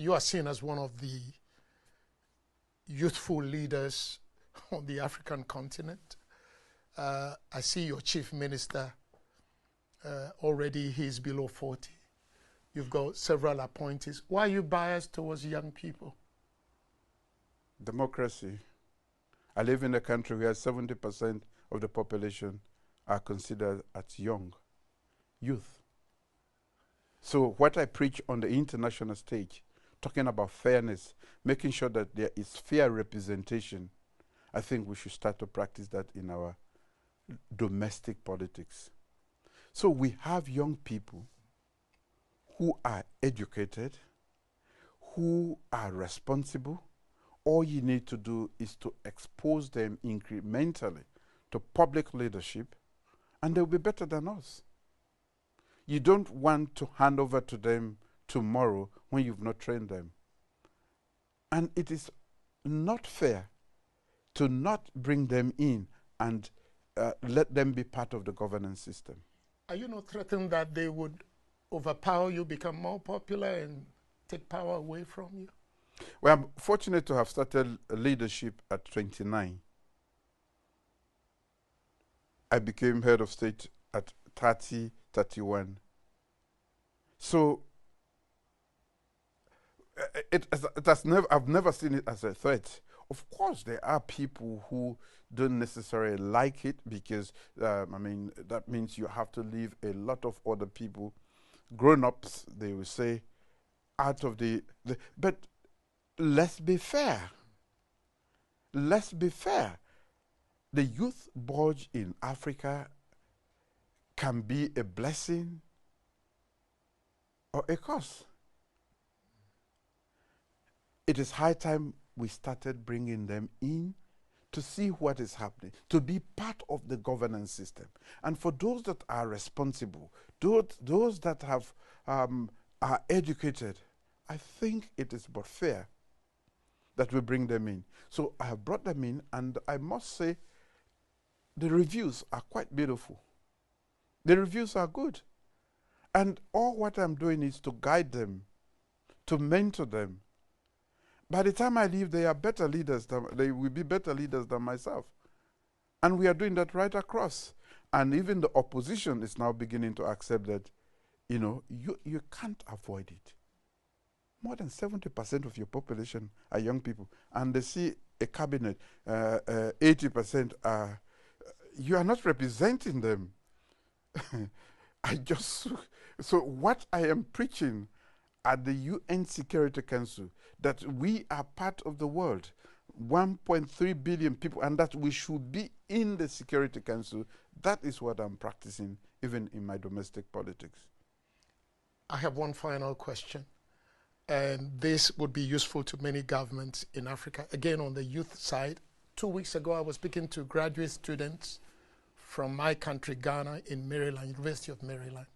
you are seen as one of the youthful leaders on the African continent. I see your chief minister, already he's below 40. You've got several appointees. Why are you biased towards young people? Democracy. I live in a country where 70% of the population are considered as young, youth. So what I preach on the international stage, talking about fairness, making sure that there is fair representation, I think we should start to practice that in our domestic politics. So we have young people who are educated, who are responsible. All you need to do is to expose them incrementally to public leadership, and they'll be better than us. You don't want to hand over to them tomorrow when you've not trained them. And it is not fair to not bring them in and let them be part of the governance system. Are you not threatened that they would overpower you, become more popular, and take power away from you? Well, I'm fortunate to have started leadership at 29. I became head of state at 30, 31. So I've never seen it as a threat. Of course, there are people who don't necessarily like it because, I mean, that means you have to leave a lot of other people, grown-ups, they will say, out of but let's be fair. Let's be fair. The youth bulge in Africa can be a blessing or a curse. It is high time we started bringing them in to see what is happening, to be part of the governance system. And for those that are responsible, those that have are educated, I think it is but fair that we bring them in. So I have brought them in, and I must say the reviews are quite beautiful. The reviews are good. And all what I'm doing is to guide them, to mentor them. By the time I leave, they are better leaders they will be better leaders than myself. And we are doing that right across. And even the opposition is now beginning to accept that, you know, you can't avoid it. More than 70% of your population are young people. And they see a cabinet, 80% are, you are not representing them. So what I am preaching at the UN Security Council, that we are part of the world, 1.3 billion people, and that we should be in the Security Council, that is what I'm practicing even in my domestic politics. I have one final question, and this would be useful to many governments in Africa. Again, on the youth side, 2 weeks ago I was speaking to graduate students from my country, Ghana, in Maryland, University of Maryland.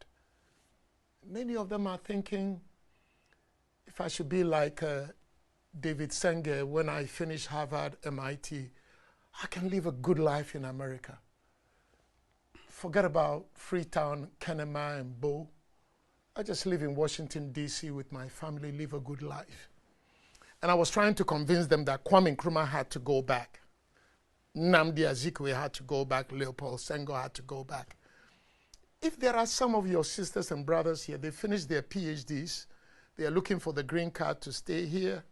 Many of them are thinking, if I should be like David Senge when I finish Harvard, MIT, I can live a good life in America. Forget about Freetown, Kenema, and Bo. I just live in Washington, D.C. with my family, live a good life. And I was trying to convince them that Kwame Nkrumah had to go back. Nnamdi Azikiwe had to go back. Leopold Senghor had to go back. If there are some of your sisters and brothers here, they finished their PhDs, they are looking for the green card to stay here,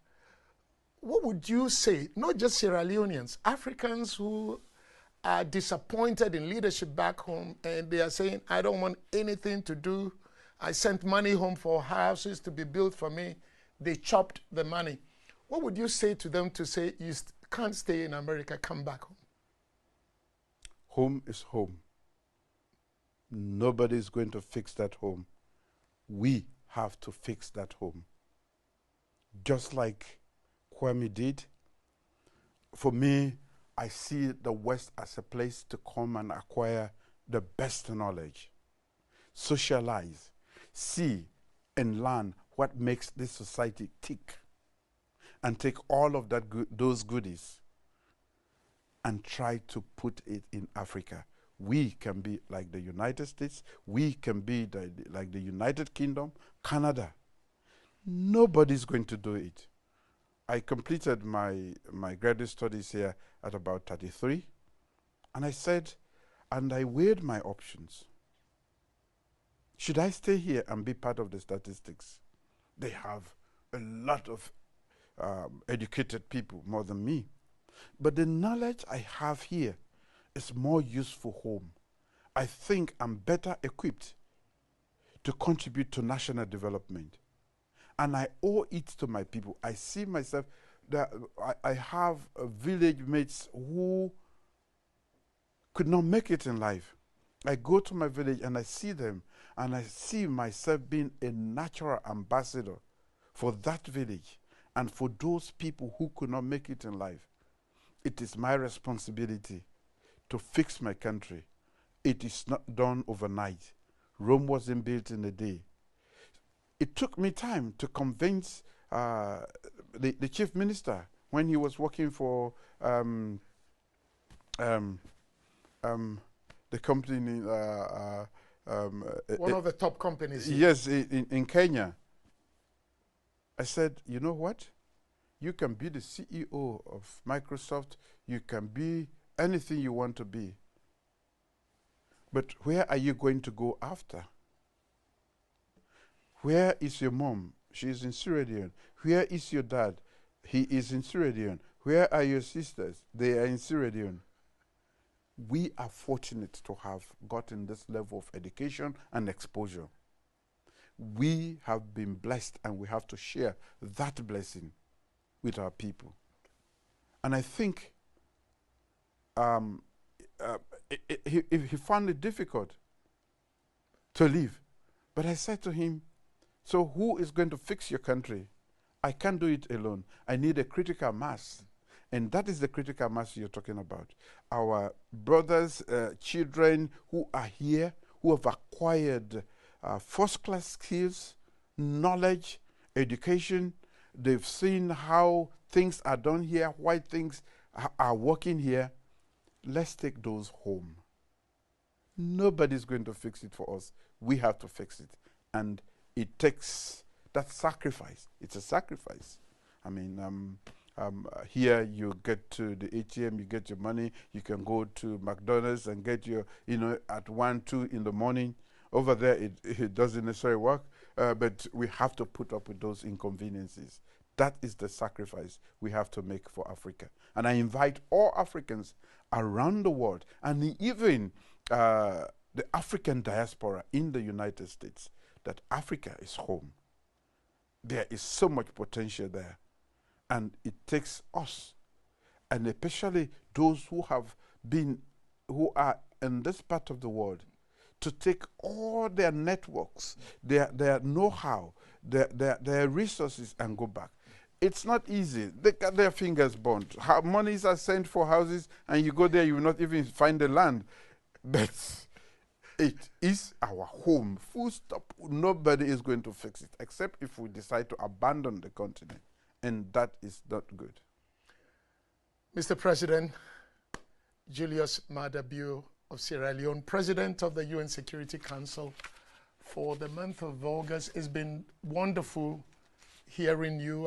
what would you say, not just Sierra Leoneans, Africans who are disappointed in leadership back home and they are saying, I don't want anything to do, I sent money home for houses to be built for me, they chopped the money. What would you say to them to say, you can't stay in America, come back home? Home is home. Nobody is going to fix that home. We have to fix that home. Just like Kwame did. For me, I see the West as a place to come and acquire the best knowledge, socialize, see and learn what makes this society tick, and take all of that those goodies and try to put it in Africa. We can be like the United States, we can be like the United Kingdom, Canada. Nobody's going to do it. I completed my graduate studies here at about 33, and I said, and I weighed my options. Should I stay here and be part of the statistics? They have a lot of educated people, more than me. But the knowledge I have here is more useful home. I think I'm better equipped to contribute to national development. And I owe it to my people. I see myself, that I have village mates who could not make it in life. I go to my village and I see them, and I see myself being a natural ambassador for that village and for those people who could not make it in life. It is my responsibility to fix my country. It is not done overnight. Rome wasn't built in a day. It took me time to convince the chief minister when he was working for the company, one of the top companies here. Yes, in Kenya. I said, you know what? You can be the CEO of Microsoft. You can be anything you want to be. But where are you going to go after? Where is your mom? She is in Sierra Leone. Where is your dad? He is in Sierra Leone. Where are your sisters? They are in Sierra Leone. We are fortunate to have gotten this level of education and exposure. We have been blessed, and we have to share that blessing with our people. And I think he found it difficult to leave. But I said to him, so who is going to fix your country? I can't do it alone. I need a critical mass. And that is the critical mass you're talking about. Our brothers, children who are here, who have acquired first-class skills, knowledge, education. They've seen how things are done here, why things are working here. Let's take those home. Nobody's going to fix it for us. We have to fix it. And it takes that sacrifice. It's a sacrifice. I mean, here you get to the ATM, you get your money, you can go to McDonald's and get your, at 1, 2 in the morning. Over there, it doesn't necessarily work, but we have to put up with those inconveniences. That is the sacrifice we have to make for Africa. And I invite all Africans around the world, and even the African diaspora in the United States, that Africa is home. There is so much potential there. And it takes us, and especially those who are in this part of the world, to take all their networks, their know-how, their resources, and go back. It's not easy. They got their fingers burnt. Monies are sent for houses, and you go there, you will not even find the land. But it is our home. Full stop. Nobody is going to fix it, except if we decide to abandon the continent. And that is not good. Mr. President, Julius Maada of Sierra Leone, President of the UN Security Council for the month of August. It's been wonderful hearing you.